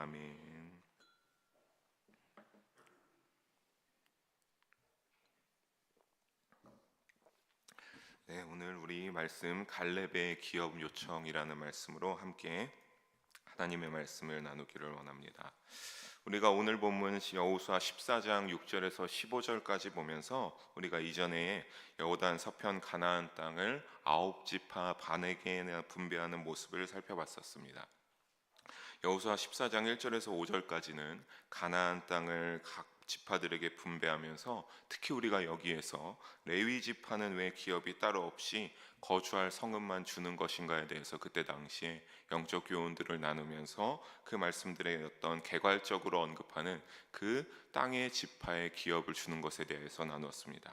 아멘. 네, 오늘 우리 말씀 갈렙의 기업 요청이라는 말씀으로 함께 하나님의 말씀을 나누기를 원합니다. 우리가 오늘 본문 여호수아 14장 6절에서 15절까지 보면서 우리가 이전에 여호단 서편 가나안 땅을 9지파 반에게 분배하는 모습을 살펴봤었습니다. 여호수아 14장 1절에서 5절까지는 가나안 땅을 각 지파들에게 분배하면서 특히 우리가 여기에서 레위 지파는 왜 기업이 따로 없이 거주할 성읍만 주는 것인가에 대해서 그때 당시에 영적 교훈들을 나누면서 그 말씀들의 어떤 개괄적으로 언급하는 그 땅의 지파의 기업을 주는 것에 대해서 나누었습니다.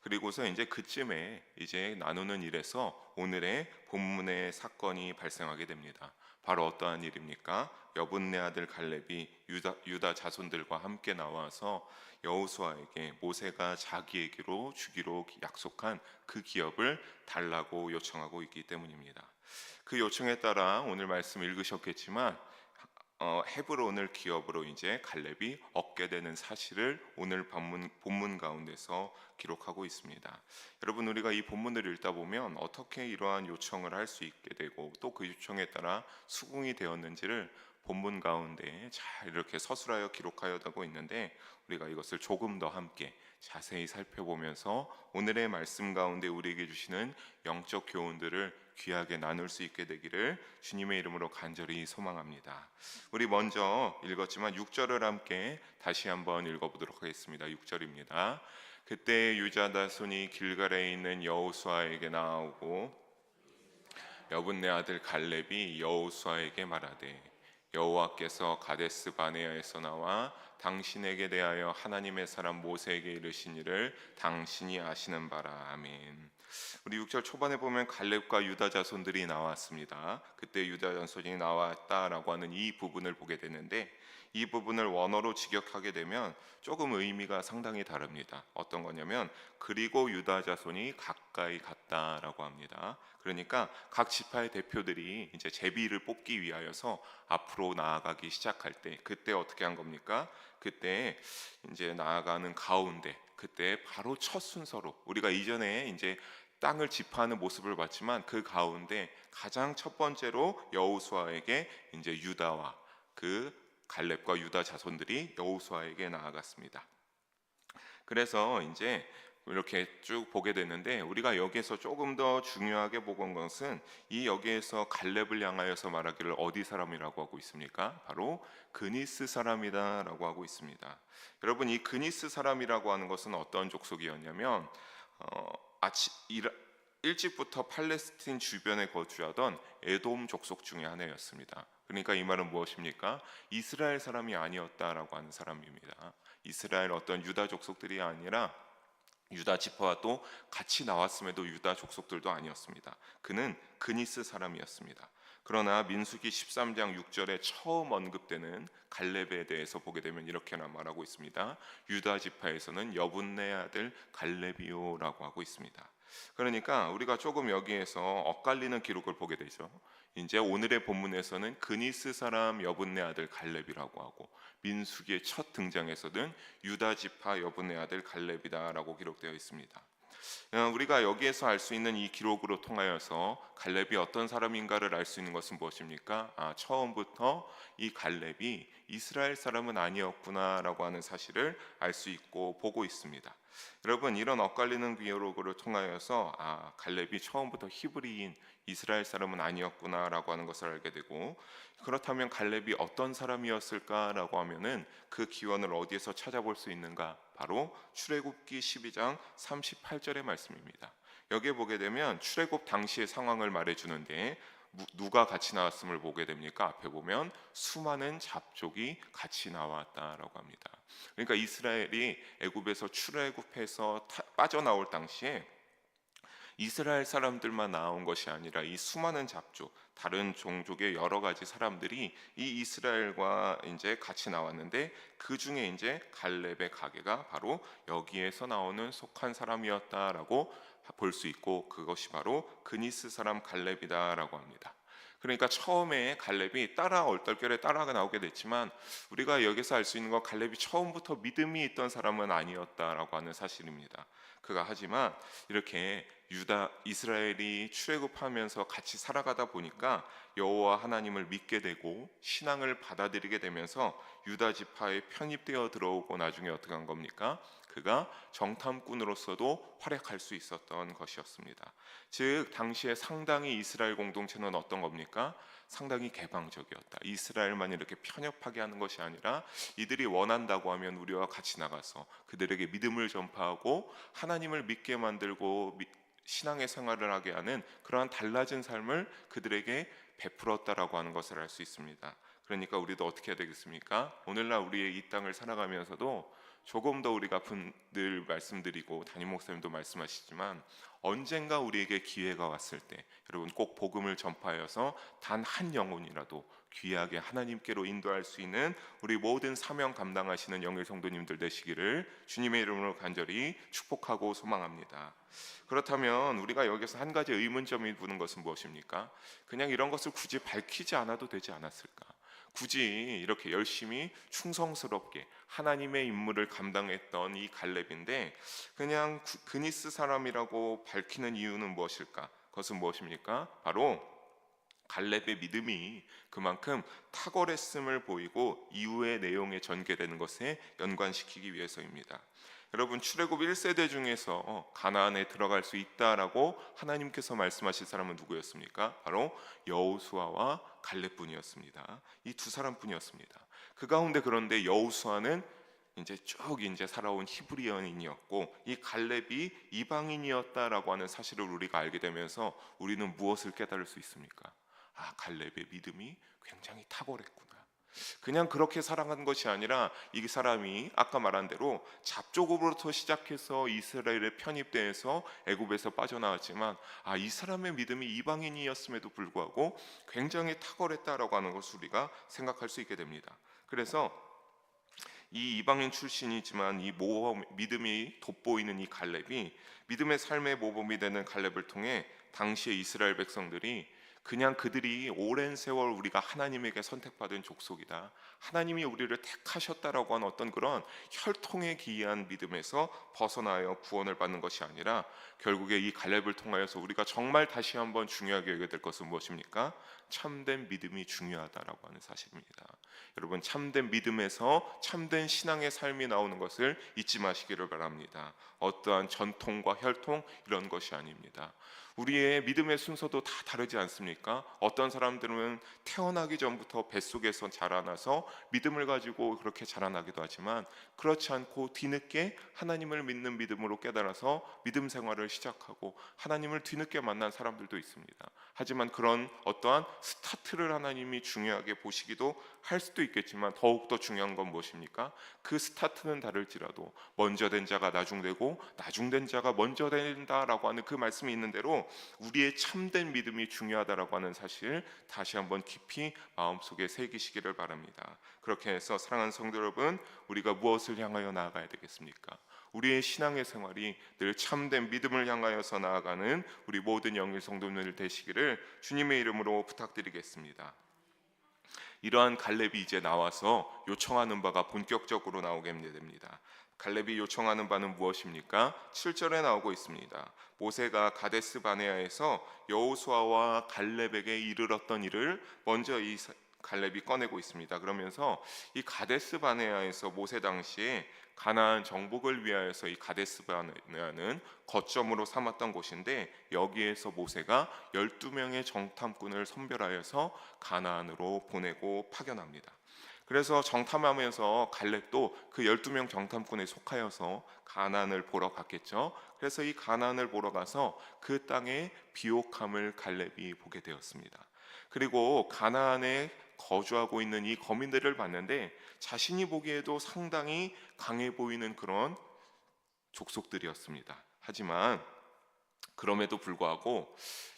그리고서 이제 그쯤에 이제 나누는 일에서 오늘의 본문의 사건이 발생하게 됩니다. 바로 어떠한 일입니까? 여분네 아들 갈렙이 유다 자손들과 함께 나와서 여호수아에게 모세가 자기에게로 주기로 약속한 그 기업을 달라고 요청하고 있기 때문입니다. 그 요청에 따라 오늘 말씀 읽으셨겠지만 헤브론을 기업으로 이제 갈렙이 얻게 되는 사실을 오늘 본문 가운데서 기록하고 있습니다. 여러분, 우리가 이 본문을 읽다 보면 어떻게 이러한 요청을 할 수 있게 되고 또 그 요청에 따라 수긍이 되었는지를 본문 가운데 잘 이렇게 서술하여 기록하여다고 있는데 우리가 이것을 조금 더 함께 자세히 살펴보면서 오늘의 말씀 가운데 우리에게 주시는 영적 교훈들을 귀하게 나눌 수 있게 되기를 주님의 이름으로 간절히 소망합니다. 우리 먼저 읽었지만 6절을 함께 다시 한번 읽어보도록 하겠습니다. 6절입니다. 그때 유다 자손이 길갈에 있는 여호수아에게 나오고 여분네 아들 갈렙이 여호수아에게 말하되 여호와께서 가데스 바네아에서 나와 당신에게 대하여 하나님의 사람 모세에게 이르신 일을 당신이 아시는 바라. 아멘. 우리 6절 초반에 보면 갈렙과 유다 자손들이 나왔습니다. 그때 유다 자손이 나왔다라고 하는 이 부분을 보게 되는데 이 부분을 원어로 직역하게 되면 조금 의미가 상당히 다릅니다. 어떤 거냐면 그리고 유다 자손이 가까이 갔다라고 합니다. 그러니까 각 지파의 대표들이 이제 제비를 뽑기 위하여서 앞으로 나아가기 시작할 때 그때 어떻게 한 겁니까? 그때 이제 나아가는 가운데 그때 바로 첫 순서로 우리가 이전에 이제 땅을 지파하는 모습을 봤지만 그 가운데 가장 첫 번째로 여호수아에게 이제 유다와 그 갈렙과 유다 자손들이 여호수아에게 나아갔습니다. 그래서 이제 이렇게 쭉 보게 되는데 우리가 여기에서 조금 더 중요하게 보건 것은 이 여기에서 갈렙을 향하여서 말하기를 어디 사람이라고 하고 있습니까? 바로 그니스 사람이다라고 하고 있습니다. 여러분, 이 그니스 사람이라고 하는 것은 어떤 족속이었냐면 일찍부터 팔레스틴 주변에 거주하던 에돔 족속 중에 하나였습니다. 그러니까 이 말은 무엇입니까? 이스라엘 사람이 아니었다라고 하는 사람입니다. 이스라엘 어떤 유다 족속들이 아니라 유다 지파와 또 같이 나왔음에도 유다 족속들도 아니었습니다. 그는 그니스 사람이었습니다. 그러나 민수기 13장 6절에 처음 언급되는 갈렙에 대해서 보게 되면 이렇게나 말하고 있습니다. 유다 지파에서는 여분네 아들 갈렙이요라고 하고 있습니다. 그러니까 우리가 조금 여기에서 엇갈리는 기록을 보게 되죠. 이제 오늘의 본문에서는 그니스 사람 여분네 아들 갈렙이라고 하고 민수기의 첫 등장에서는 유다 지파 여분네 아들 갈렙이다라고 기록되어 있습니다. 우리가 여기에서 알 수 있는 이 기록으로 통하여서 갈렙이 어떤 사람인가를 알 수 있는 것은 무엇입니까? 처음부터 이 갈렙이 이스라엘 사람은 아니었구나라고 하는 사실을 알 수 있고 보고 있습니다. 여러분, 이런 엇갈리는 기록을 통하여서 갈렙이 처음부터 히브리인 이스라엘 사람은 아니었구나라고 하는 것을 알게 되고 그렇다면 갈렙이 어떤 사람이었을까라고 하면은 그 기원을 어디에서 찾아볼 수 있는가? 바로 출애굽기 12장 38절의 말씀입니다. 여기에 보게 되면 출애굽 당시의 상황을 말해주는데 누가 같이 나왔음을 보게 됩니까? 앞에 보면 수많은 잡족이 같이 나왔다라고 합니다. 그러니까 이스라엘이 애굽에서 출애굽해서 빠져나올 당시에 이스라엘 사람들만 나온 것이 아니라 이 수많은 잡족, 다른 종족의 여러 가지 사람들이 이 이스라엘과 이제 같이 나왔는데 그 중에 이제 갈렙의 가게가 바로 여기에서 나오는 속한 사람이었다라고 볼 수 있고 그것이 바로 그니스 사람 갈렙이다라고 합니다. 그러니까 처음에 갈렙이 얼떨결에 따라가 나오게 됐지만 우리가 여기서 알 수 있는 건 갈렙이 처음부터 믿음이 있던 사람은 아니었다라고 하는 사실입니다. 그가 하지만 이렇게 이스라엘이 출애굽하면서 같이 살아가다 보니까 여호와 하나님을 믿게 되고 신앙을 받아들이게 되면서 유다 지파에 편입되어 들어오고 나중에 어떻게 한 겁니까? 그가 정탐꾼으로서도 활약할 수 있었던 것이었습니다. 즉 당시에 상당히 이스라엘 공동체는 어떤 겁니까? 상당히 개방적이었다. 이스라엘만 이렇게 편협하게 하는 것이 아니라 이들이 원한다고 하면 우리와 같이 나가서 그들에게 믿음을 전파하고 하나님을 믿게 만들고 신앙의 생활을 하게 하는 그러한 달라진 삶을 그들에게 베풀었다라고 하는 것을 알 수 있습니다. 그러니까 우리도 어떻게 해야 되겠습니까? 오늘날 우리의 이 땅을 살아가면서도 조금 더 우리가 늘 말씀드리고 담임 목사님도 말씀하시지만 언젠가 우리에게 기회가 왔을 때 여러분 꼭 복음을 전파하여서 단 한 영혼이라도 귀하게 하나님께로 인도할 수 있는 우리 모든 사명 감당하시는 영일 성도님들 되시기를 주님의 이름으로 간절히 축복하고 소망합니다. 그렇다면 우리가 여기서 한 가지 의문점이 드는 것은 무엇입니까? 그냥 이런 것을 굳이 밝히지 않아도 되지 않았을까? 굳이 이렇게 열심히 충성스럽게 하나님의 임무를 감당했던 이 갈렙인데 그냥 그니스 사람이라고 밝히는 이유는 무엇일까? 그것은 무엇입니까? 바로 갈렙의 믿음이 그만큼 탁월했음을 보이고 이후의 내용에 전개되는 것에 연관시키기 위해서입니다. 여러분 출애굽 1세대 중에서 가나안에 들어갈 수 있다라고 하나님께서 말씀하실 사람은 누구였습니까? 바로 여호수아와 갈렙뿐이었습니다. 이 두 사람뿐이었습니다. 그 가운데 그런데 여호수아는 이제 살아온 히브리언인이었고 이 갈렙이 이방인이었다라고 하는 사실을 우리가 알게 되면서 우리는 무엇을 깨달을 수 있습니까? 갈렙의 믿음이 굉장히 탁월했구나. 그냥 그렇게 살아간 것이 아니라 이 사람이 아까 말한 대로 잡족으로부터 시작해서 이스라엘에 편입돼서 애굽에서 빠져나왔지만 이 사람의 믿음이 이방인이었음에도 불구하고 굉장히 탁월했다라고 하는 것을 우리가 생각할 수 있게 됩니다. 그래서 이 이방인 출신이지만 이 믿음이 돋보이는 이 갈렙이 믿음의 삶의 모범이 되는 갈렙을 통해 당시의 이스라엘 백성들이 그냥 그들이 오랜 세월 우리가 하나님에게 선택받은 족속이다, 하나님이 우리를 택하셨다라고 하는 어떤 그런 혈통에 기이한 믿음에서 벗어나여 구원을 받는 것이 아니라 결국에 이 갈렙을 통하여서 우리가 정말 다시 한번 중요하게 여겨야 될 것은 무엇입니까? 참된 믿음이 중요하다라고 하는 사실입니다. 여러분 참된 믿음에서 참된 신앙의 삶이 나오는 것을 잊지 마시기를 바랍니다. 어떠한 전통과 혈통 이런 것이 아닙니다. 우리의 믿음의 순서도 다 다르지 않습니까? 어떤 사람들은 태어나기 전부터 뱃속에서 자라나서 믿음을 가지고 그렇게 자라나기도 하지만 그렇지 않고 뒤늦게 하나님을 믿는 믿음으로 깨달아서 믿음 생활을 시작하고 하나님을 뒤늦게 만난 사람들도 있습니다. 하지만 그런 어떠한 스타트를 하나님이 중요하게 보시기도 할 수도 있겠지만 더욱더 중요한 건 무엇입니까? 그 스타트는 다를지라도 먼저 된 자가 나중되고 나중된 자가 먼저 된다라고 하는 그 말씀이 있는 대로 우리의 참된 믿음이 중요하다라고 하는 사실 다시 한번 깊이 마음속에 새기시기를 바랍니다. 그렇게 해서 사랑하는 성도 여러분, 우리가 무엇을 향하여 나아가야 되겠습니까? 우리의 신앙의 생활이 늘 참된 믿음을 향하여서 나아가는 우리 모든 영일 성도님들 되시기를 주님의 이름으로 부탁드리겠습니다. 이러한 갈렙이 이제 나와서 요청하는 바가 본격적으로 나오게 됩니다. 갈렙이 요청하는 바는 무엇입니까? 7절에 나오고 있습니다. 모세가 가데스 바네아에서 여호수아와 갈렙에게 이르렀던 일을 먼저 이 갈렙이 꺼내고 있습니다. 그러면서 이 가데스 바네아에서 모세 당시에 가나안 정복을 위하여서 이 가데스 바네아는 거점으로 삼았던 곳인데 여기에서 모세가 12명의 정탐꾼을 선별하여서 가나안으로 보내고 파견합니다. 그래서 정탐하면서 갈렙도 그 12명 정탐꾼에 속하여서 가나안을 보러 갔겠죠. 그래서 이 가나안을 보러 가서 그 땅의 비옥함을 갈렙이 보게 되었습니다. 그리고 가나안에 거주하고 있는 이 거민들을 봤는데 자신이 보기에도 상당히 강해 보이는 그런 족속들이었습니다. 하지만 그럼에도 불구하고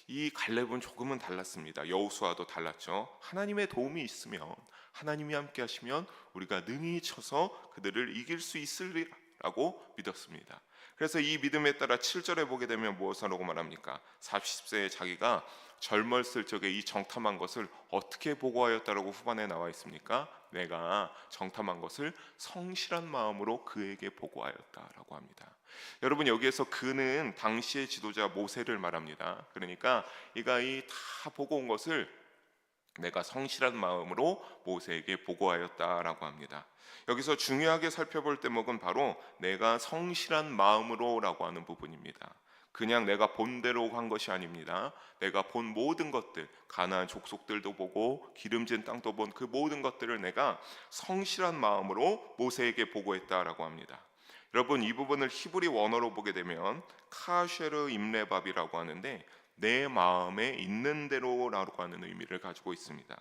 이 갈렙은 조금은 달랐습니다. 여호수아도 달랐죠. 하나님의 도움이 있으면, 하나님이 함께 하시면 우리가 능히 쳐서 그들을 이길 수 있으리라고 믿었습니다. 그래서 이 믿음에 따라 7절에 보게 되면 무엇이라고 말합니까? 40세에 자기가 젊었을 적에 이 정탐한 것을 어떻게 보고하였다라고 후반에 나와 있습니까? 내가 정탐한 것을 성실한 마음으로 그에게 보고하였다라고 합니다. 여러분, 여기에서 그는 당시의 지도자 모세를 말합니다. 그러니까 이 다 보고 온 것을 내가 성실한 마음으로 모세에게 보고하였다라고 합니다. 여기서 중요하게 살펴볼 대목은 바로 내가 성실한 마음으로라고 하는 부분입니다. 그냥 내가 본 대로 한 것이 아닙니다. 내가 본 모든 것들, 가나안 족속들도 보고 기름진 땅도 본 그 모든 것들을 내가 성실한 마음으로 모세에게 보고했다라고 합니다. 여러분, 이 부분을 히브리 원어로 보게 되면 카쉐르 임레밥이라고 하는데 내 마음에 있는 대로라고 하는 의미를 가지고 있습니다.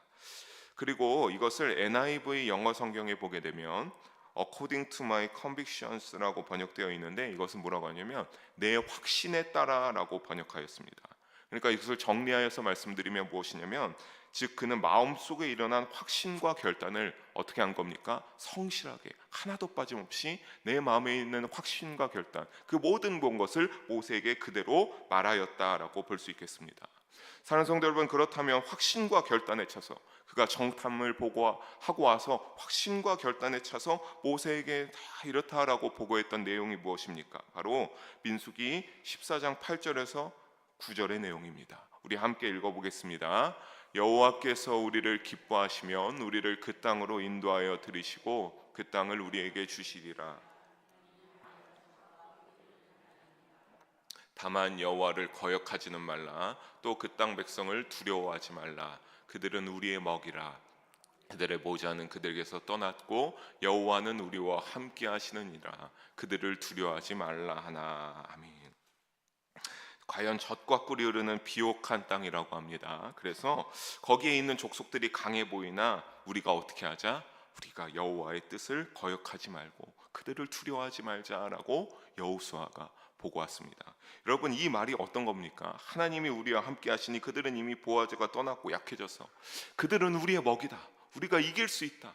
그리고 이것을 NIV 영어 성경에 보게 되면 according to my convictions라고 번역되어 있는데 이것은 뭐라고 하냐면 내 확신에 따라라고 번역하였습니다. 그러니까 이것을 정리하여서 말씀드리면 무엇이냐면 즉 그는 마음속에 일어난 확신과 결단을 어떻게 한 겁니까? 성실하게 하나도 빠짐없이 내 마음에 있는 확신과 결단 그 모든 본 것을 모세에게 그대로 말하였다라고 볼 수 있겠습니다. 사랑하는 성도 여러분, 그렇다면 확신과 결단에 차서 그가 정탐을 보고하고 와서 확신과 결단에 차서 모세에게 다 이렇다라고 보고했던 내용이 무엇입니까? 바로 민수기 14장 8절에서 9절의 내용입니다. 우리 함께 읽어보겠습니다. 여호와께서 우리를 기뻐하시면 우리를 그 땅으로 인도하여 들이시고 그 땅을 우리에게 주시리라. 다만 여호와를 거역하지는 말라. 또 그 땅 백성을 두려워하지 말라. 그들은 우리의 먹이라. 그들의 모자는 그들에게서 떠났고 여호와는 우리와 함께 하시느니라. 그들을 두려워하지 말라 하나. 아멘. 과연 젖과 꿀이 흐르는 비옥한 땅이라고 합니다. 그래서 거기에 있는 족속들이 강해 보이나 우리가 어떻게 하자? 우리가 여호와의 뜻을 거역하지 말고 그들을 두려워하지 말자라고 여호수아가 보고왔습니다. 여러분, 이 말이 어떤 겁니까? 하나님이 우리와 함께 하시니 그들은 이미 보아즈가 떠났고 약해져서 그들은 우리의 먹이다. 우리가 이길 수 있다.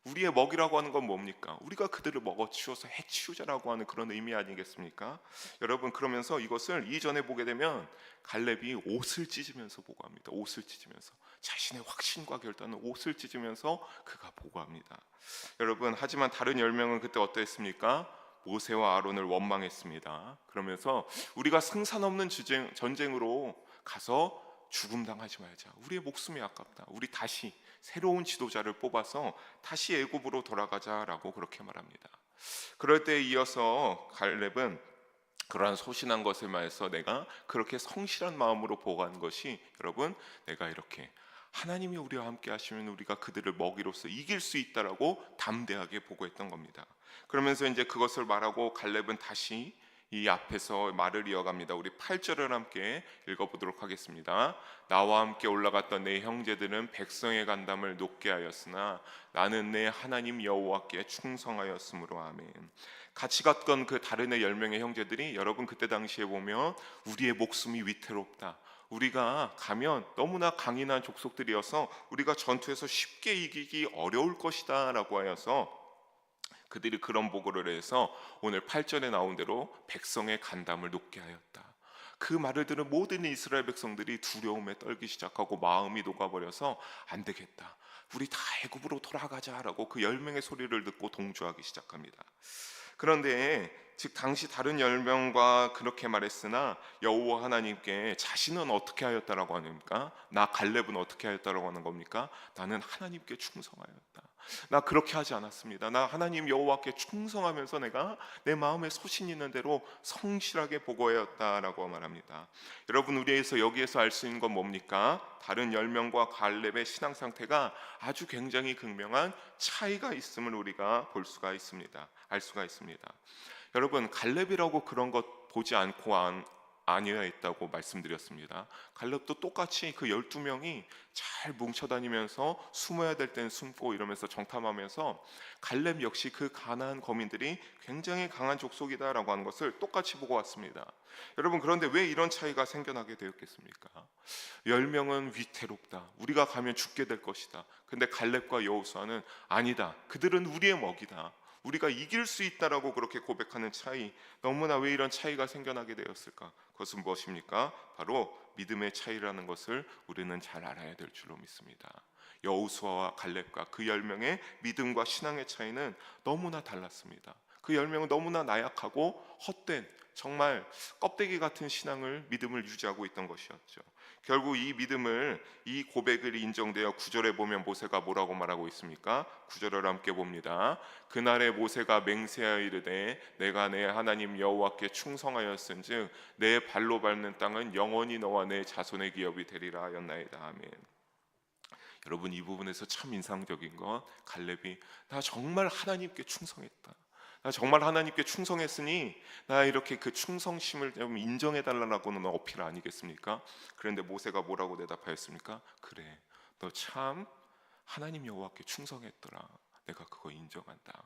우리의 먹이라고 하는 건 뭡니까? 우리가 그들을 먹어치워서 해치우자라고 하는 그런 의미 아니겠습니까? 여러분, 그러면서 이것을 이전에 보게 되면 갈렙이 옷을 찢으면서 보고합니다. 옷을 찢으면서 자신의 확신과 결단은 옷을 찢으면서 그가 보고합니다. 여러분, 하지만 다른 10명은 그때 어떠했습니까? 모세와 아론을 원망했습니다. 그러면서 우리가 승산 없는 전쟁으로 가서 죽음 당하지 말자. 우리의 목숨이 아깝다. 우리 다시 새로운 지도자를 뽑아서 다시 애굽으로 돌아가자라고 그렇게 말합니다. 그럴 때 이어서 갈렙은 그러한 소신한 것을 말해서 내가 그렇게 성실한 마음으로 보고한 것이 여러분, 내가 이렇게 하나님이 우리와 함께 하시면 우리가 그들을 먹이로서 이길 수 있다라고 담대하게 보고했던 겁니다. 그러면서 이제 그것을 말하고 갈렙은 다시 이 앞에서 말을 이어갑니다. 우리 8절을 함께 읽어보도록 하겠습니다. 나와 함께 올라갔던 내 형제들은 백성의 간담을 높게 하였으나 나는 내 하나님 여호와께 충성하였으므로. 아멘. 같이 갔던 그 다른 10명의 형제들이 여러분 그때 당시에 보면 우리의 목숨이 위태롭다. 우리가 가면 너무나 강인한 족속들이어서 우리가 전투에서 쉽게 이기기 어려울 것이다 라고 하여서 그들이 그런 보고를 해서 오늘 8절에 나온 대로 백성의 간담을 높게 하였다. 그 말을 들은 모든 이스라엘 백성들이 두려움에 떨기 시작하고 마음이 녹아버려서 안 되겠다. 우리 다 애굽으로 돌아가자라고 그 10명의 소리를 듣고 동조하기 시작합니다. 그런데 즉 당시 다른 10명과 그렇게 말했으나 여호와 하나님께 자신은 어떻게 하였다라고 하니까 나 갈렙은 어떻게 하였다라고 하는 겁니까? 나는 하나님께 충성하였다. 나 그렇게 하지 않았습니다. 나 하나님 여호와께 충성하면서 내가 내 마음에 소신 있는 대로 성실하게 보고하였다라고 말합니다. 여러분, 우리에서 여기에서 알 수 있는 건 뭡니까? 다른 10명과 갈렙의 신앙 상태가 아주 굉장히 극명한 차이가 있음을 우리가 볼 수가 있습니다. 알 수가 있습니다. 여러분, 갈렙이라고 그런 것 보지 않고 아니했다고 말씀드렸습니다. 갈렙도 똑같이 그 12명이 잘 뭉쳐다니면서 숨어야 될 땐 숨고 이러면서 정탐하면서 갈렙 역시 그 가나안 거민들이 굉장히 강한 족속이다라고 하는 것을 똑같이 보고 왔습니다. 여러분, 그런데 왜 이런 차이가 생겨나게 되었겠습니까? 10명은 위태롭다. 우리가 가면 죽게 될 것이다. 근데 갈렙과 여호수아는 아니다. 그들은 우리의 먹이다. 우리가 이길 수 있다라고 그렇게 고백하는 차이, 너무나 왜 이런 차이가 생겨나게 되었을까? 그것은 무엇입니까? 바로 믿음의 차이라는 것을 우리는 잘 알아야 될 줄로 믿습니다. 여호수아와 갈렙과 그 10명의 믿음과 신앙의 차이는 너무나 달랐습니다. 그 10명은 너무나 나약하고 헛된, 정말 껍데기 같은 신앙을, 믿음을 유지하고 있던 것이었죠. 결국 이 믿음을, 이 고백을 인정되어 9절에 보면 모세가 뭐라고 말하고 있습니까? 9절을 함께 봅니다. 그날에 모세가 맹세하여 이르되 내가 내 하나님 여호와께 충성하였은즉 내 발로 밟는 땅은 영원히 너와 내 자손의 기업이 되리라 하였나이다. 아멘. 여러분, 이 부분에서 참 인상적인 건 갈렙이 나 정말 하나님께 충성했다, 나 정말 하나님께 충성했으니 나 이렇게 그 충성심을 좀 인정해 달라고는 어필 아니겠습니까? 그런데 모세가 뭐라고 대답하였습니까? 그래, 너 참 하나님 여호와께 충성했더라, 내가 그거 인정한다.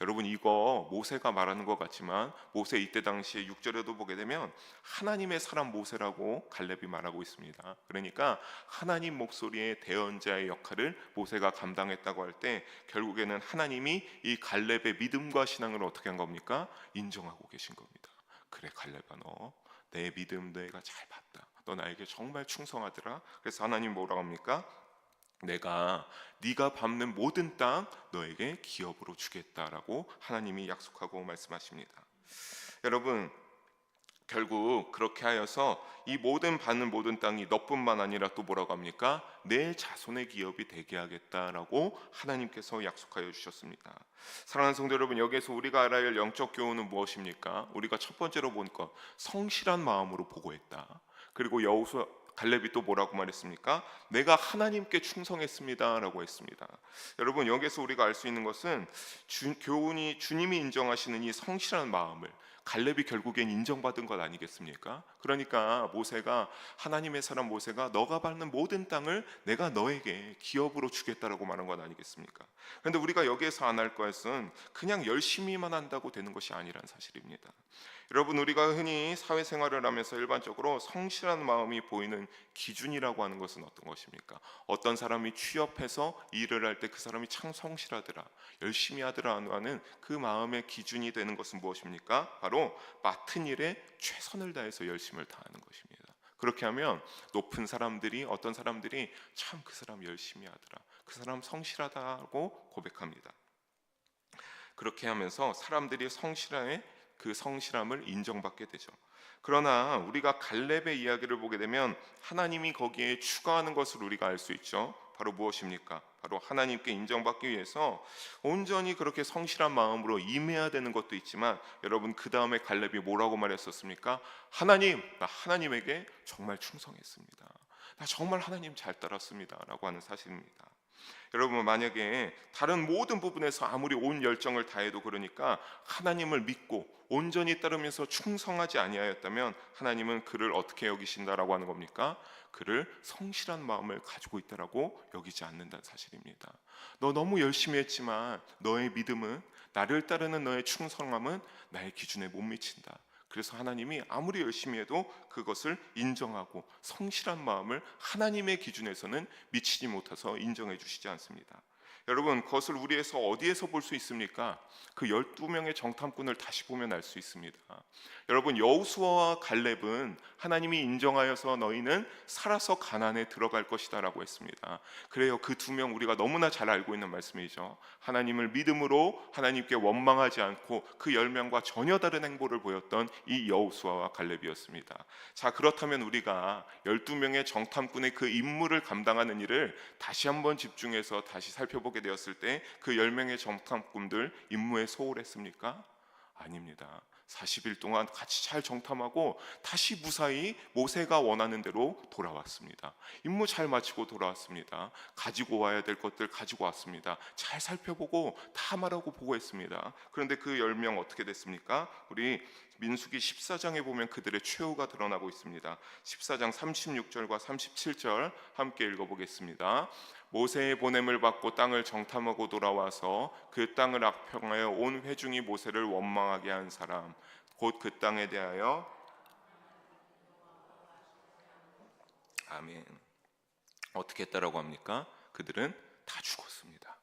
여러분, 이거 모세가 말하는 것 같지만 모세 이때 당시에 6절에도 보게 되면 하나님의 사람 모세라고 갈렙이 말하고 있습니다. 그러니까 하나님 목소리의 대언자의 역할을 모세가 감당했다고 할 때 결국에는 하나님이 이 갈렙의 믿음과 신앙을 어떻게 한 겁니까? 인정하고 계신 겁니다. 그래, 갈렙아, 너 내 믿음 내가 잘 봤다, 너 나에게 정말 충성하더라. 그래서 하나님 뭐라고 합니까? 내가 네가 밟는 모든 땅 너에게 기업으로 주겠다라고 하나님이 약속하고 말씀하십니다. 여러분, 결국 그렇게 하여서 이 받는 모든 땅이 너뿐만 아니라 또 뭐라고 합니까? 내 자손의 기업이 되게 하겠다라고 하나님께서 약속하여 주셨습니다. 사랑하는 성도 여러분, 여기에서 우리가 알아야 할 영적 교훈은 무엇입니까? 우리가 첫 번째로 본 것, 성실한 마음으로 보고했다. 그리고 여호수아 갈렙이 또 뭐라고 말했습니까? 내가 하나님께 충성했습니다라고 했습니다. 여러분, 여기서 우리가 알 수 있는 것은 교훈이 주님이 인정하시는 이 성실한 마음을 갈렙이 결국엔 인정받은 것 아니겠습니까? 그러니까 모세가, 하나님의 사람 모세가 너가 밟는 모든 땅을 내가 너에게 기업으로 주겠다라고 말한 것 아니겠습니까? 그런데 우리가 여기에서 안 할 것은 그냥 열심히만 한다고 되는 것이 아니란 사실입니다. 여러분, 우리가 흔히 사회생활을 하면서 일반적으로 성실한 마음이 보이는 기준이라고 하는 것은 어떤 것입니까? 어떤 사람이 취업해서 일을 할 때 그 사람이 참 성실하더라, 열심히 하더라 하는 그 마음의 기준이 되는 것은 무엇입니까? 바로 맡은 일에 최선을 다해서 열심을 다하는 것입니다. 그렇게 하면 높은 사람들이, 어떤 사람들이 참 그 사람 열심히 하더라, 그 사람 성실하다고 고백합니다. 그렇게 하면서 사람들이 그 성실함을 인정받게 되죠. 그러나 우리가 갈렙의 이야기를 보게 되면 하나님이 거기에 추가하는 것을 우리가 알 수 있죠. 바로 무엇입니까? 바로 하나님께 인정받기 위해서 온전히 그렇게 성실한 마음으로 임해야 되는 것도 있지만, 여러분, 그 다음에 갈렙이 뭐라고 말했었습니까? 하나님, 나 하나님에게 정말 충성했습니다, 나 정말 하나님 잘 따랐습니다 라고 하는 사실입니다. 여러분, 만약에 다른 모든 부분에서 아무리 온 열정을 다해도, 그러니까 하나님을 믿고 온전히 따르면서 충성하지 아니하였다면 하나님은 그를 어떻게 여기신다라고 하는 겁니까? 그를 성실한 마음을 가지고 있다라고 여기지 않는다는 사실입니다. 너 너무 열심히 했지만 너의 믿음은, 나를 따르는 너의 충성함은 나의 기준에 못 미친다. 그래서 하나님이 아무리 열심히 해도 그것을 인정하고 성실한 마음을 하나님의 기준에서는 미치지 못해서 인정해 주시지 않습니다. 여러분, 그것을 우리에서 어디에서 볼 수 있습니까? 그 12명의 정탐꾼을 다시 보면 알 수 있습니다. 여러분, 여호수아와 갈렙은 하나님이 인정하여서 너희는 살아서 가나안에 들어갈 것이다 라고 했습니다. 그래요, 그 두 명 우리가 너무나 잘 알고 있는 말씀이죠. 하나님을 믿음으로 하나님께 원망하지 않고 그 10명과 전혀 다른 행보를 보였던 이 여호수아와 갈렙이었습니다. 자, 그렇다면 우리가 12명의 정탐꾼의 그 임무를 감당하는 일을 다시 한번 집중해서 다시 살펴보게 되었을 때 그 10명의 정탐꾼들 임무에 소홀했습니까? 아닙니다. 40일 동안 같이 잘 정탐하고 다시 무사히 모세가 원하는 대로 돌아왔습니다. 임무 잘 마치고 돌아왔습니다. 가지고 와야 될 것들 가지고 왔습니다. 잘 살펴보고 다 말하고 보고했습니다. 그런데 그 10명 어떻게 됐습니까? 우리 민수기 14장에 보면 그들의 최후가 드러나고 있습니다. 14장 36절과 37절 함께 읽어보겠습니다. 모세의 보냄을 받고 땅을 정탐하고 돌아와서 그 땅을 악평하여 온 회중이 모세를 원망하게 한 사람, 곧 그 땅에 대하여 아멘. 어떻게 했다라고 합니까? 그들은 다 죽었습니다.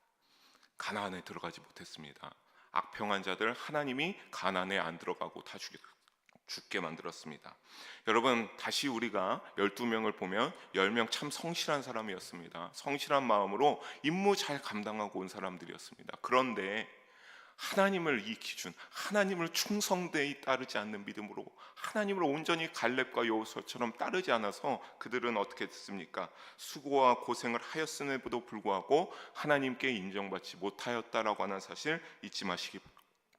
가나안에 들어가지 못했습니다. 악평한 자들 하나님이 가난에 안 들어가고 다 죽게 만들었습니다. 여러분, 다시 우리가 12명을 보면 10명 참 성실한 사람이었습니다. 성실한 마음으로 임무 잘 감당하고 온 사람들이었습니다. 그런데 하나님을 이 기준, 하나님을 충성되이 따르지 않는 믿음으로 하나님을 온전히 갈렙과 여호수아처럼 따르지 않아서 그들은 어떻게 됐습니까? 수고와 고생을 하였음에도 불구하고 하나님께 인정받지 못하였다라고 하는 사실 잊지 마시기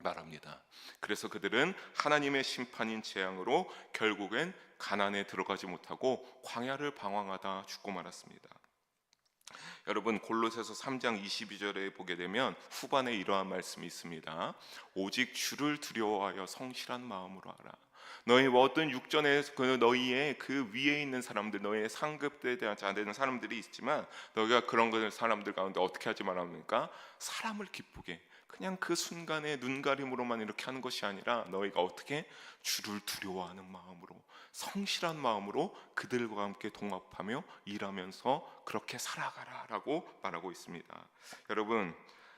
바랍니다. 그래서 그들은 하나님의 심판인 재앙으로 결국엔 가나안에 들어가지 못하고 광야를 방황하다 죽고 말았습니다. 여러분, 골로새서 3장 22절에 보게 되면 후반에 이러한 말씀이 있습니다. 오직 주를 두려워하여 성실한 마음으로 하라. 너희 어떤 육전에 너희의 그 위에 있는 사람들, 너희의 상급에 대한 자되는 사람들이 있지만 너희가 그런 사람들 가운데 어떻게 하지 말합니까? 사람을 기쁘게 그냥 그 순간에 눈가림으로만 이렇게 하는 것이 아니라 너희가 어떻게 주를 두려워하는 마음으로 성실한 마음으로 그들과 함께 동업하며 일하면서 그렇게 살아가라라고 말하고 있습니다. 여러분,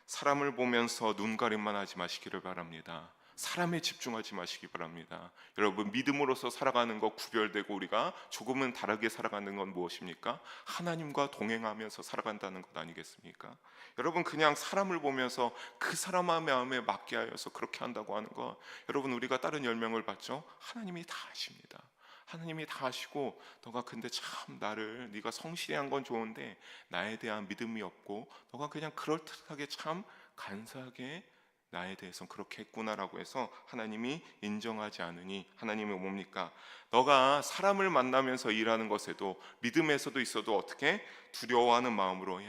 사람을 보면서 눈가림만 하지 마시기를 바랍니다. 사람에 집중하지 마시기 바랍니다. 여러분, 믿음으로서 살아가는 것 구별되고 우리가 조금은 다르게 살아가는 건 무엇입니까? 하나님과 동행하면서 살아간다는 것 아니겠습니까? 여러분, 그냥 사람을 보면서 그 사람의 마음에 맞게 하여서 그렇게 한다고 하는 것, 여러분, 우리가 다른 10명을 봤죠? 하나님이 다 아십니다. 하나님이 다 아시고 너가 근데 참 나를 네가 성실한 건 좋은데 나에 대한 믿음이 없고 너가 그냥 그럴듯하게 참 간사하게 나에 대해서는 그렇게 했구나라고 해서 하나님이 인정하지 않으니 하나님이 뭡니까? 너가 사람을 만나면서 일하는 것에도 믿음에서도 있어도 어떻게 두려워하는 마음으로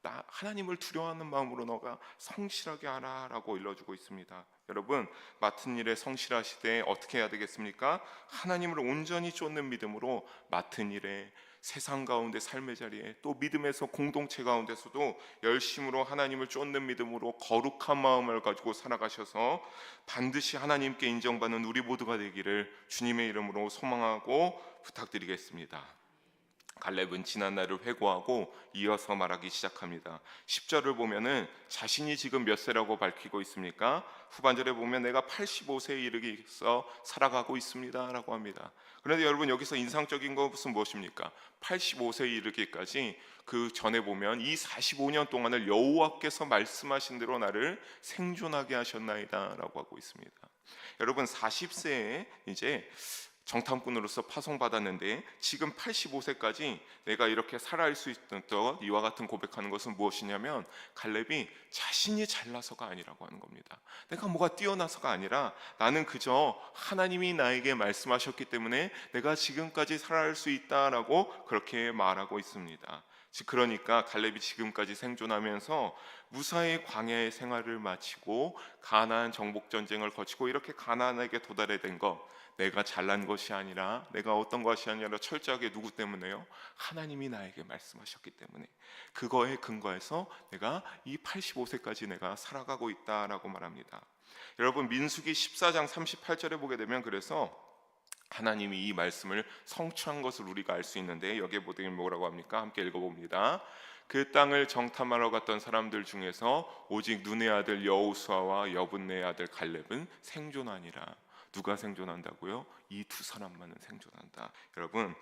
나 하나님을 두려워하는 마음으로 너가 성실하게 하라라고 일러주고 있습니다. 여러분, 맡은 일에 성실하시되 어떻게 해야 되겠습니까? 하나님을 온전히 쫓는 믿음으로 맡은 일에 세상 가운데 삶의 자리에 또 믿음에서 공동체 가운데서도 열심으로 하나님을 쫓는 믿음으로 거룩한 마음을 가지고 살아가셔서 반드시 하나님께 인정받는 우리 모두가 되기를 주님의 이름으로 소망하고 부탁드리겠습니다. 갈렙은 지난 날을 회고하고 이어서 말하기 시작합니다. 10절을 보면은 자신이 지금 몇 세라고 밝히고 있습니까? 후반절에 보면 내가 85세에 이르기서 살아가고 있습니다 라고 합니다. 그런데 여러분, 여기서 인상적인 것은 무엇입니까? 85세에 이르기까지 그 전에 보면 이 45년 동안을 여호와께서 말씀하신 대로 나를 생존하게 하셨나이다 라고 하고 있습니다. 여러분, 40세에 이제 정탐꾼으로서 파송받았는데 지금 85세까지 내가 이렇게 살아갈 수 있던 이와 같은 고백하는 것은 무엇이냐면 갈렙이 자신이 잘나서가 아니라고 하는 겁니다. 내가 뭐가 뛰어나서가 아니라 나는 그저 하나님이 나에게 말씀하셨기 때문에 내가 지금까지 살아갈 수 있다라고 그렇게 말하고 있습니다. 즉 그러니까 갈렙이 지금까지 생존하면서 무사히 광야의 생활을 마치고 가나안 정복 전쟁을 거치고 이렇게 가나안에게 도달해 된 것, 내가 잘난 것이 아니라 내가 어떤 것이 아니라 철저하게 누구 때문에요? 하나님이 나에게 말씀하셨기 때문에 그거에 근거해서 내가 이 85세까지 내가 살아가고 있다라고 말합니다. 여러분, 민수기 14장 38절에 보게 되면 그래서 하나님이 이 말씀을 성취한 것을 우리가 알 수 있는데 여기에 보면 뭐라고 합니까? 함께 읽어봅니다. 그 땅을 정탐하러 갔던 사람들 중에서 오직 눈의 아들 여호수아와 여분네의 아들 갈렙은 생존하니라. 누가 생존한다고요? 이 두 사람만은 생존한다. 여러분,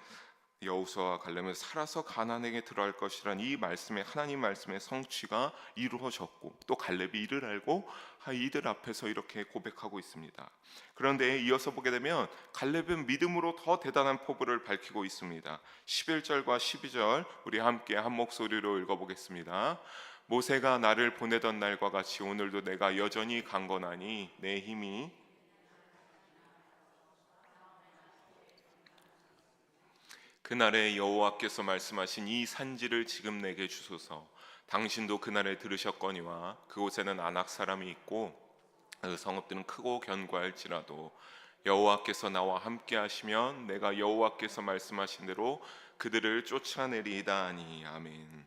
여호수아와 갈렙은 살아서 가나안에게 들어갈 것이란 이 말씀의 하나님 말씀의 성취가 이루어졌고 또 갈렙이 이를 알고 이들 앞에서 이렇게 고백하고 있습니다. 그런데 이어서 보게 되면 갈렙은 믿음으로 더 대단한 포부를 밝히고 있습니다. 11절과 12절 우리 함께 한 목소리로 읽어보겠습니다. 모세가 나를 보내던 날과 같이 오늘도 내가 여전히 강건하니 내 힘이 그날에 여호와께서 말씀하신 이 산지를 지금 내게 주소서. 당신도 그날에 들으셨거니와 그곳에는 아낙 사람이 있고 그 성읍들은 크고 견고할지라도 여호와께서 나와 함께 하시면 내가 여호와께서 말씀하신 대로 그들을 쫓아내리이다 하니. 아멘.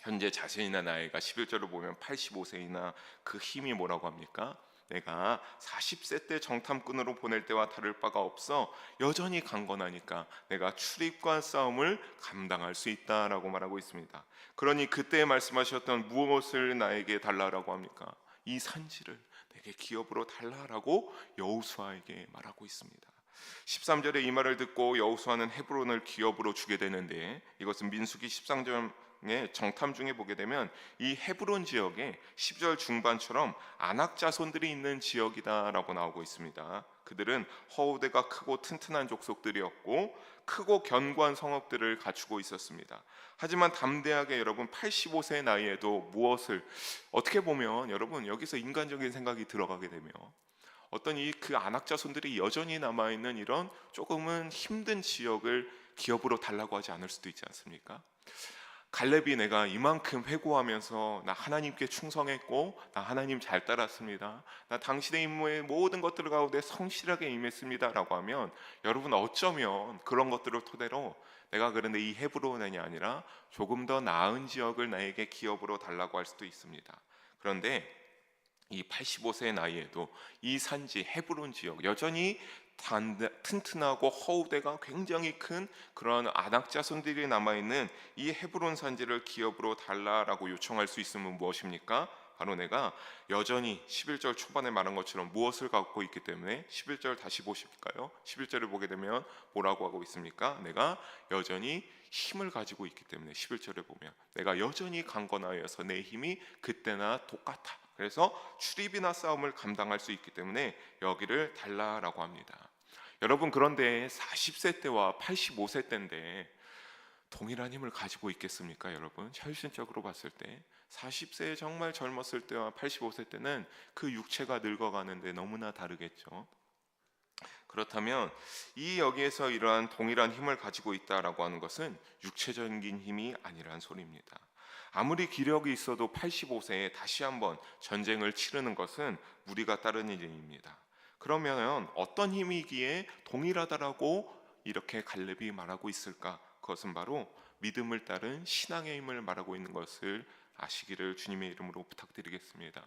현재 자신이나 나이가 11절을 보면 85세이나 그 힘이 뭐라고 합니까? 내가 40세 때 정탐꾼으로 보낼 때와 다를 바가 없어 여전히 강건하니까 내가 출입과 싸움을 감당할 수 있다라고 말하고 있습니다. 그러니 그때 말씀하셨던 무엇을 나에게 달라라고 합니까? 이 산지를 내게 기업으로 달라라고 여호수아에게 말하고 있습니다. 13절에 이 말을 듣고 여호수아는 헤브론을 기업으로 주게 되는데, 이것은 민수기 13장의 정탐 중에 보게 되면 이 헤브론 지역에 10절 중반처럼 아낙 자손들이 있는 지역이다라고 나오고 있습니다. 그들은 허우대가 크고 튼튼한 족속들이었고 크고 견고한 성읍들을 갖추고 있었습니다. 하지만 담대하게 여러분 85세 나이에도 무엇을, 어떻게 보면 여러분 여기서 인간적인 생각이 들어가게 되며 어떤 그 안악 자손들이 여전히 남아있는 이런 조금은 힘든 지역을 기업으로 달라고 하지 않을 수도 있지 않습니까? 갈렙이 내가 이만큼 회고하면서 나 하나님께 충성했고 나 하나님 잘 따랐습니다, 나 당신의 임무의 모든 것들 가운데 성실하게 임했습니다 라고 하면, 여러분 어쩌면 그런 것들을 토대로 내가 그런데 이 헤브론이 아니라 조금 더 나은 지역을 나에게 기업으로 달라고 할 수도 있습니다. 그런데 이 85세의 나이에도 이 산지 헤브론 지역, 여전히 튼튼하고 허우대가 굉장히 큰 그런 아낙 자손들이 남아있는 이 헤브론 산지를 기업으로 달라라고 요청할 수 있으면 무엇입니까? 바로 내가 여전히 11절 초반에 말한 것처럼 무엇을 갖고 있기 때문에, 11절 다시 보실까요? 11절을 보게 되면 뭐라고 하고 있습니까? 내가 여전히 힘을 가지고 있기 때문에, 11절에 보면 내가 여전히 강건하여서 내 힘이 그때나 똑같아, 그래서 출입이나 싸움을 감당할 수 있기 때문에 여기를 달라라고 합니다. 여러분 그런데 40세 때와 85세 때인데 동일한 힘을 가지고 있겠습니까? 여러분 현실적으로 봤을 때 40세에 정말 젊었을 때와 85세 때는 그 육체가 늙어가는데 너무나 다르겠죠. 그렇다면 이 여기에서 이러한 동일한 힘을 가지고 있다라고 하는 것은 육체적인 힘이 아니란 소리입니다. 아무리 기력이 있어도 85세에 다시 한번 전쟁을 치르는 것은 무리가 따르는 일입니다. 그러면 어떤 힘이기에 동일하다라고 이렇게 갈렙이 말하고 있을까? 그것은 바로 믿음을 따른 신앙의 힘을 말하고 있는 것을 아시기를 주님의 이름으로 부탁드리겠습니다.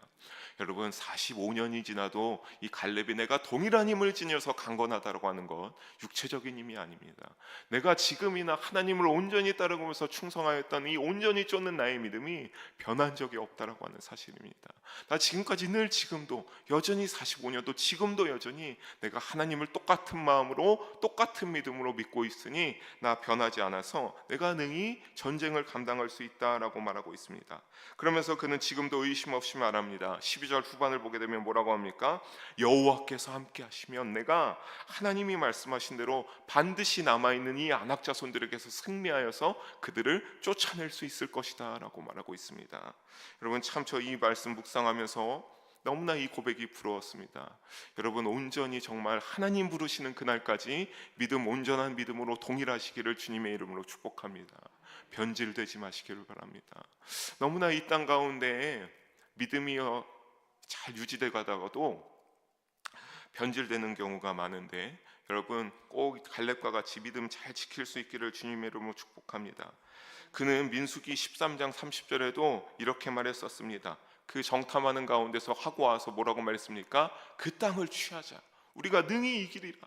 여러분 45년이 지나도 이 갈렙이 내가 동일한 힘을 지녀서 강건하다고 하는 것 육체적인 힘이 아닙니다. 내가 지금이나 하나님을 온전히 따르면서 충성하였던 이 온전히 쫓는 나의 믿음이 변한 적이 없다라고 하는 사실입니다. 나 지금까지 늘 지금도 여전히 45년도 지금도 여전히 내가 하나님을 똑같은 마음으로 똑같은 믿음으로 믿고 있으니 나 변하지 않아서 내가 능히 전쟁을 감당할 수 있다라고 말하고 있습니다. 그러면서 그는 지금도 의심 없이 말합니다. 12절 후반을 보게 되면 뭐라고 합니까? 여호와께서 함께 하시면 내가 하나님이 말씀하신 대로 반드시 남아있는 이 안악 자손들에게서 승리하여서 그들을 쫓아낼 수 있을 것이다 라고 말하고 있습니다. 여러분 참 저 이 말씀 묵상하면서 너무나 이 고백이 부러웠습니다. 여러분 온전히 정말 하나님 부르시는 그날까지 온전한 믿음으로 동일하시기를 주님의 이름으로 축복합니다. 변질되지 마시기를 바랍니다. 너무나 이 땅 가운데 믿음이 잘 유지돼 가다가도 변질되는 경우가 많은데, 여러분 꼭 갈렙과 같이 믿음 잘 지킬 수 있기를 주님의 이름으로 축복합니다. 그는 민수기 13장 30절에도 이렇게 말했었습니다. 그 정탐하는 가운데서 하고 와서 뭐라고 말했습니까? 그 땅을 취하자, 우리가 능히 이기리라.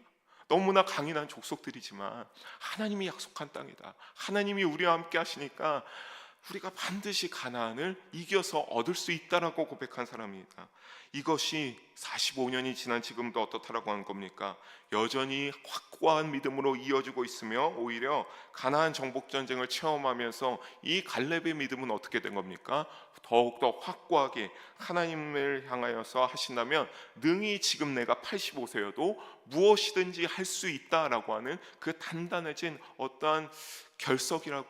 너무나 강인한 족속들이지만 하나님이 약속한 땅이다, 하나님이 우리와 함께 하시니까 우리가 반드시 가나안을 이겨서 얻을 수 있다라고 고백한 사람입니다. 이것이 45년이 지난 지금도 어떻다라고 하는 겁니까? 여전히 확고한 믿음으로 이어지고 있으며 오히려 가나안 정복 전쟁을 체험하면서 이 갈렙의 믿음은 어떻게 된 겁니까? 더욱더 확고하게 하나님을 향하여서 하신다면 능히 지금 내가 85세여도 무엇이든지 할 수 있다라고 하는 그 단단해진 어떠한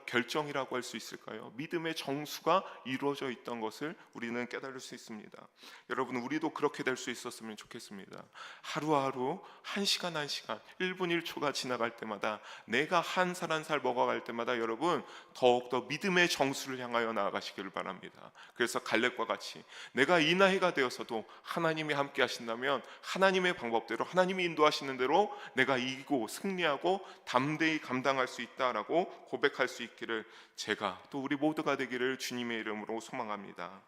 결정이라고 할 수 있을까요? 믿음의 정수가 이루어져 있던 것을 우리는 깨달을 수 있습니다. 여러분 우리도 그렇게 될 수 있었으면 좋겠습니다. 하루하루 한 시간 한 시간 1분 1초가 지나갈 때마다 내가 한 살 한 살 먹어갈 때마다 여러분 더욱더 믿음의 정수를 향하여 나아가시기를 바랍니다. 그래서 갈렙과 같이 내가 이 나이가 되어서도 하나님이 함께 하신다면 하나님의 방법대로 하나님이 인도하시는 대로 내가 이기고 승리하고 담대히 감당할 수 있다라고 고백할 수 있기를 제가 또 우리 모두가 되기를 주님의 이름으로 소망합니다.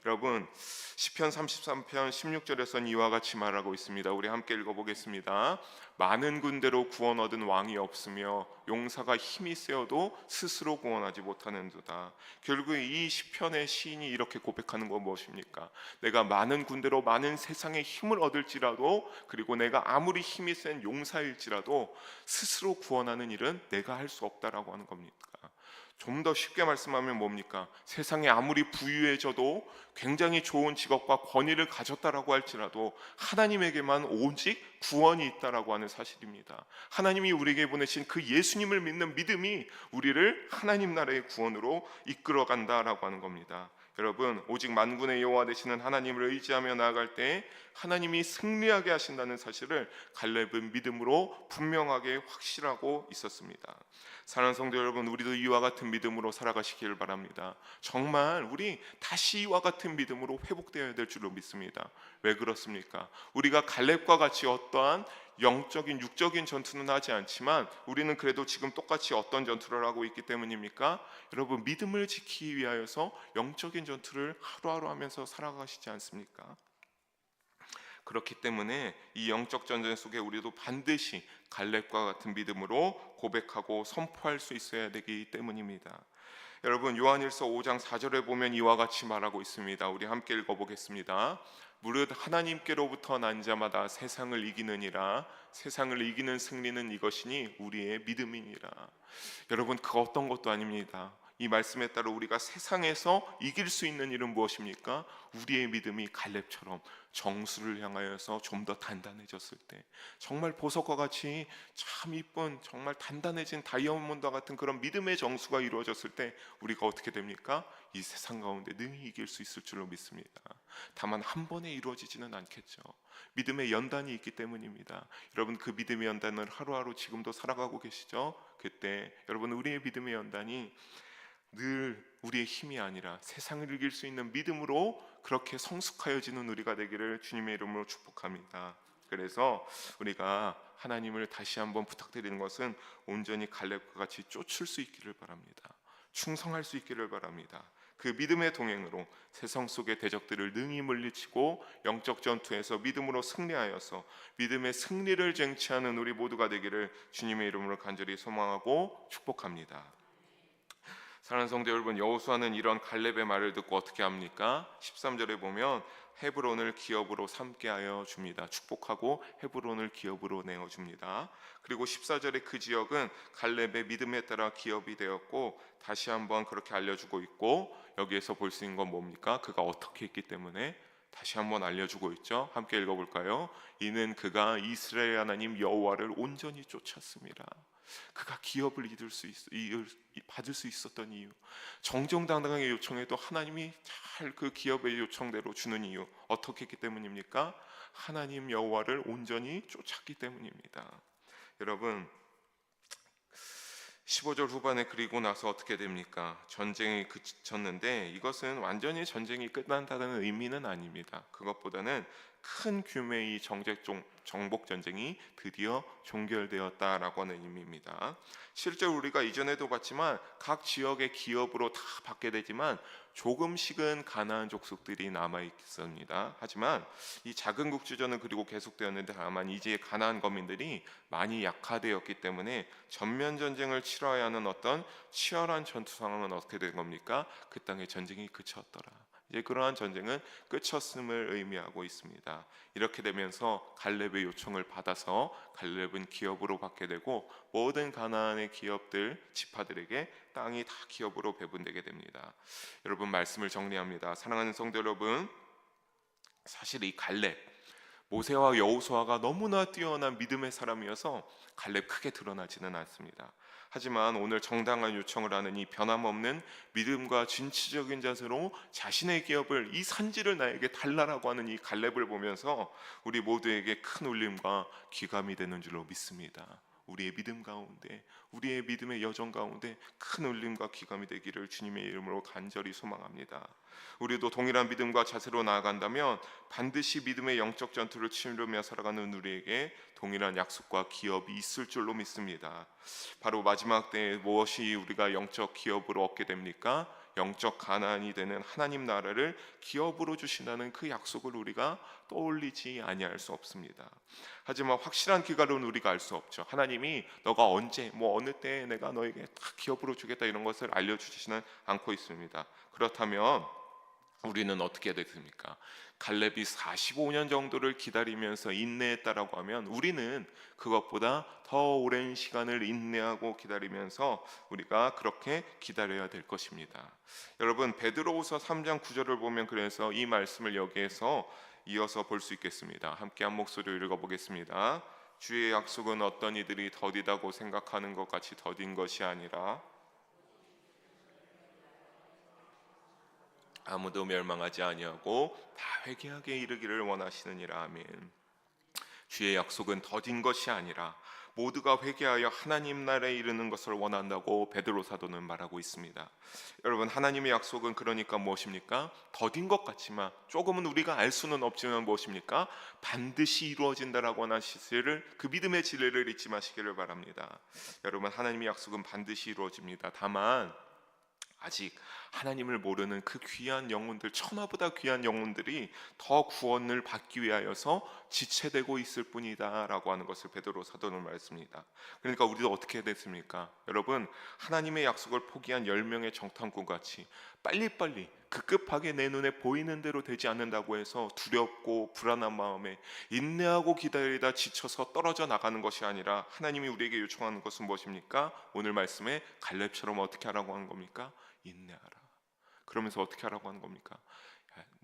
여러분 시편 33편 16절에선 이와 같이 말하고 있습니다. 우리 함께 읽어보겠습니다. 많은 군대로 구원 얻은 왕이 없으며 용사가 힘이 세어도 스스로 구원하지 못하는도다. 결국 이 시편의 시인이 이렇게 고백하는 건 무엇입니까? 내가 많은 군대로 많은 세상의 힘을 얻을지라도, 그리고 내가 아무리 힘이 센 용사일지라도 스스로 구원하는 일은 내가 할 수 없다라고 하는 겁니까? 좀 더 쉽게 말씀하면 뭡니까? 세상에 아무리 부유해져도, 굉장히 좋은 직업과 권위를 가졌다라고 할지라도 하나님에게만 오직 구원이 있다라고 하는 사실입니다. 하나님이 우리에게 보내신 그 예수님을 믿는 믿음이 우리를 하나님 나라의 구원으로 이끌어 간다라고 하는 겁니다. 여러분, 오직 만군의 여호와 되시는 하나님을 의지하며 나아갈 때 하나님이 승리하게 하신다는 사실을 갈렙은 믿음으로 분명하게 확실하고 있었습니다. 사랑하는 성도 여러분, 우리도 이와 같은 믿음으로 살아가시기를 바랍니다. 정말 우리 다시 이와 같은 믿음으로 회복되어야 될 줄로 믿습니다. 왜 그렇습니까? 우리가 갈렙과 같이 어떠한 영적인 육적인 전투는 하지 않지만 우리는 그래도 지금 똑같이 어떤 전투를 하고 있기 때문입니까? 여러분, 믿음을 지키기 위하여서 영적인 전투를 하루하루 하면서 살아가시지 않습니까? 그렇기 때문에 이 영적 전쟁 속에 우리도 반드시 갈렙과 같은 믿음으로 고백하고 선포할 수 있어야 되기 때문입니다. 여러분, 요한일서 5장 4절에 보면 이와 같이 말하고 있습니다. 우리 함께 읽어보겠습니다. 무릇 하나님께로부터 난 자마다 세상을 이기느니라. 세상을 이기는 승리는 이것이니 우리의 믿음이니라. 여러분, 그 어떤 것도 아닙니다. 이 말씀에 따라 우리가 세상에서 이길 수 있는 일은 무엇입니까? 우리의 믿음이 갈렙처럼 정수를 향하여서 좀 더 단단해졌을 때, 정말 보석과 같이 참 이쁜 정말 단단해진 다이아몬드와 같은 그런 믿음의 정수가 이루어졌을 때 우리가 어떻게 됩니까? 이 세상 가운데 능히 이길 수 있을 줄로 믿습니다. 다만 한 번에 이루어지지는 않겠죠. 믿음의 연단이 있기 때문입니다. 여러분, 그 믿음의 연단을 하루하루 지금도 살아가고 계시죠? 그때 여러분, 우리의 믿음의 연단이 늘 우리의 힘이 아니라 세상을 이길 수 있는 믿음으로 그렇게 성숙하여지는 우리가 되기를 주님의 이름으로 축복합니다. 그래서 우리가 하나님을 다시 한번 부탁드리는 것은 온전히 갈렙과 같이 쫓을 수 있기를 바랍니다. 충성할 수 있기를 바랍니다. 그 믿음의 동행으로 세상 속의 대적들을 능히 물리치고 영적 전투에서 믿음으로 승리하여서 믿음의 승리를 쟁취하는 우리 모두가 되기를 주님의 이름으로 간절히 소망하고 축복합니다. 사랑하는 성도 여러분, 여호수아는 이런 갈렙의 말을 듣고 어떻게 합니까? 13절에 보면 헤브론을 기업으로 삼게 하여 줍니다. 축복하고 헤브론을 기업으로 내어 줍니다. 그리고 14절에 그 지역은 갈렙의 믿음에 따라 기업이 되었고 다시 한번 그렇게 알려주고 있고, 여기에서 볼 수 있는 건 뭡니까? 그가 어떻게 했기 때문에 다시 한번 알려주고 있죠. 함께 읽어볼까요? 이는 그가 이스라엘 하나님 여호와를 온전히 쫓았습니다. 그가 기업을 받을 수 있었던 이유, 정정당당하게 요청해도 하나님이 잘 그 기업의 요청대로 주는 이유, 어떻게 했기 때문입니까? 하나님 여호와를 온전히 쫓았기 때문입니다. 여러분, 15절 후반에 그리고 나서 어떻게 됩니까? 전쟁이 그쳤는데 이것은 완전히 전쟁이 끝난다는 의미는 아닙니다. 그것보다는 큰 규모의 정복 전쟁이 드디어 종결되었다라고 하는 의미입니다. 실제로 우리가 이전에도 봤지만 각 지역의 기업으로 다 받게 되지만 조금씩은 가나안 족속들이 남아 있습니다. 하지만 이 작은 국지전은 그리고 계속되었는데 다만 이제 가나안 거민들이 많이 약화되었기 때문에 전면 전쟁을 치러야 하는 어떤 치열한 전투 상황은 어떻게 된 겁니까? 그 땅의 전쟁이 그쳤더라. 이제 그러한 전쟁은 끝쳤음을 의미하고 있습니다. 이렇게 되면서 갈렙의 요청을 받아서 갈렙은 기업으로 받게 되고 모든 가나안의 기업들 지파들에게 땅이 다 기업으로 배분되게 됩니다. 여러분, 말씀을 정리합니다. 사랑하는 성도 여러분, 사실 이 갈렙, 모세와 여호수아가 너무나 뛰어난 믿음의 사람이어서 갈렙 크게 드러나지는 않습니다. 하지만 오늘 정당한 요청을 하는 이 변함없는 믿음과 진취적인 자세로 자신의 기업을, 이 산지를 나에게 달라라고 하는 이 갈렙을 보면서 우리 모두에게 큰 울림과 귀감이 되는 줄로 믿습니다. 우리의 믿음 가운데, 우리의 믿음의 여정 가운데 큰 울림과 귀감이 되기를 주님의 이름으로 간절히 소망합니다. 우리도 동일한 믿음과 자세로 나아간다면 반드시 믿음의 영적 전투를 치르며 살아가는 우리에게 동일한 약속과 기업이 있을 줄로 믿습니다. 바로 마지막 때에 무엇이 우리가 영적 기업으로 얻게 됩니까? 영적 가나안이 되는 하나님 나라를 기업으로 주신다는 그 약속을 우리가 떠올리지 아니할 수 없습니다. 하지만 확실한 기간은 우리가 알 수 없죠. 하나님이 너가 언제 어느 때에 내가 너에게 다 기업으로 주겠다 이런 것을 알려주시지는 않고 있습니다. 그렇다면 우리는 어떻게 됐습니까? 갈렙이 45년 정도를 기다리면서 인내했다라고 하면 우리는 그것보다 더 오랜 시간을 인내하고 기다리면서 우리가 그렇게 기다려야 될 것입니다. 여러분, 베드로후서 3장 9절을 보면 그래서 이 말씀을 여기에서 이어서 볼 수 있겠습니다. 함께 한 목소리로 읽어보겠습니다. 주의 약속은 어떤 이들이 더디다고 생각하는 것 같이 더딘 것이 아니라 아무도 멸망하지 아니하고 다 회개하게 이르기를 원하시느니라. 아멘. 주의 약속은 더딘 것이 아니라 모두가 회개하여 하나님 나라에 이르는 것을 원한다고 베드로 사도는 말하고 있습니다. 여러분, 하나님의 약속은 그러니까 무엇입니까? 더딘 것 같지만 조금은 우리가 알 수는 없지만 무엇입니까? 반드시 이루어진다라고 하는 사실을, 그 믿음의 진리를 잊지 마시기를 바랍니다. 여러분, 하나님의 약속은 반드시 이루어집니다. 다만 아직 하나님을 모르는 그 귀한 영혼들, 천하보다 귀한 영혼들이 더 구원을 받기 위하여서 지체되고 있을 뿐이다 라고 하는 것을 베드로 사도는 말씀입니다. 그러니까 우리도 어떻게 됐습니까? 여러분, 하나님의 약속을 포기한 10명의 정탐꾼같이 빨리빨리 급급하게 내 눈에 보이는 대로 되지 않는다고 해서 두렵고 불안한 마음에 인내하고 기다리다 지쳐서 떨어져 나가는 것이 아니라 하나님이 우리에게 요청하는 것은 무엇입니까? 오늘 말씀에 갈렙처럼 어떻게 하라고 하는 겁니까? 인내하라. 그러면서 어떻게 하라고 하는 겁니까?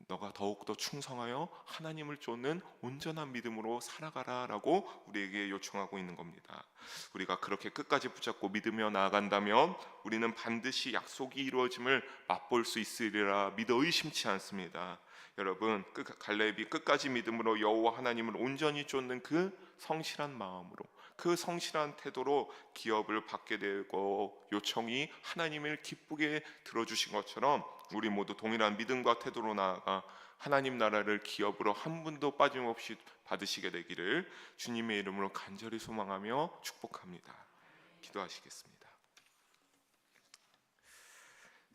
너가 더욱더 충성하여 하나님을 쫓는 온전한 믿음으로 살아가라 라고 우리에게 요청하고 있는 겁니다. 우리가 그렇게 끝까지 붙잡고 믿으며 나아간다면 우리는 반드시 약속이 이루어짐을 맛볼 수 있으리라 믿어 의심치 않습니다. 여러분, 갈렙이 끝까지 믿음으로 여호와 하나님을 온전히 쫓는 그 성실한 마음으로, 그 성실한 태도로 기업을 받게 되고 요청이 하나님을 기쁘게 들어주신 것처럼 우리 모두 동일한 믿음과 태도로 나아가 하나님 나라를 기업으로 한 분도 빠짐없이 받으시게 되기를 주님의 이름으로 간절히 소망하며 축복합니다. 기도하시겠습니다.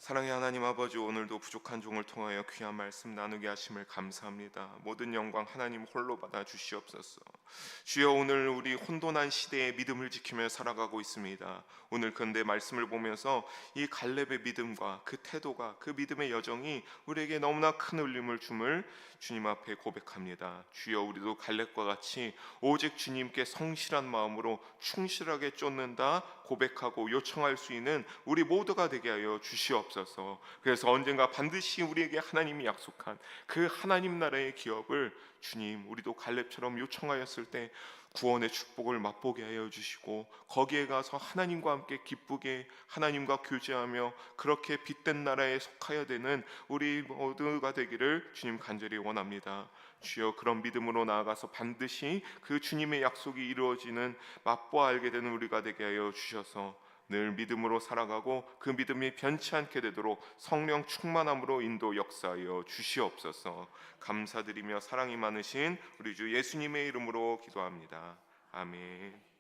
사랑의 하나님 아버지, 오늘도 부족한 종을 통하여 귀한 말씀 나누게 하심을 감사합니다. 모든 영광 하나님 홀로 받아 주시옵소서. 주여, 오늘 우리 혼돈한 시대에 믿음을 지키며 살아가고 있습니다. 오늘 근데 말씀을 보면서 이 갈렙의 믿음과 그 태도가, 그 믿음의 여정이 우리에게 너무나 큰 울림을 줌을 주님 앞에 고백합니다. 주여, 우리도 갈렙과 같이 오직 주님께 성실한 마음으로 충실하게 쫓는다 고백하고 요청할 수 있는 우리 모두가 되게 하여 주시옵소서. 그래서 언젠가 반드시 우리에게 하나님이 약속한 그 하나님 나라의 기업을 주님, 우리도 갈렙처럼 요청하였을 때 구원의 축복을 맛보게 하여 주시고 거기에 가서 하나님과 함께 기쁘게 하나님과 교제하며 그렇게 빛된 나라에 속하여 되는 우리 모두가 되기를 주님 간절히 원합니다. 주여, 그런 믿음으로 나아가서 반드시 그 주님의 약속이 이루어지는 맛보아 알게 되는 우리가 되게 하여 주셔서 늘 믿음으로 살아가고 그 믿음이 변치 않게 되도록 성령 충만함으로 인도 역사하여 주시옵소서. 감사드리며 사랑이 많으신 우리 주 예수님의 이름으로 기도합니다. 아멘.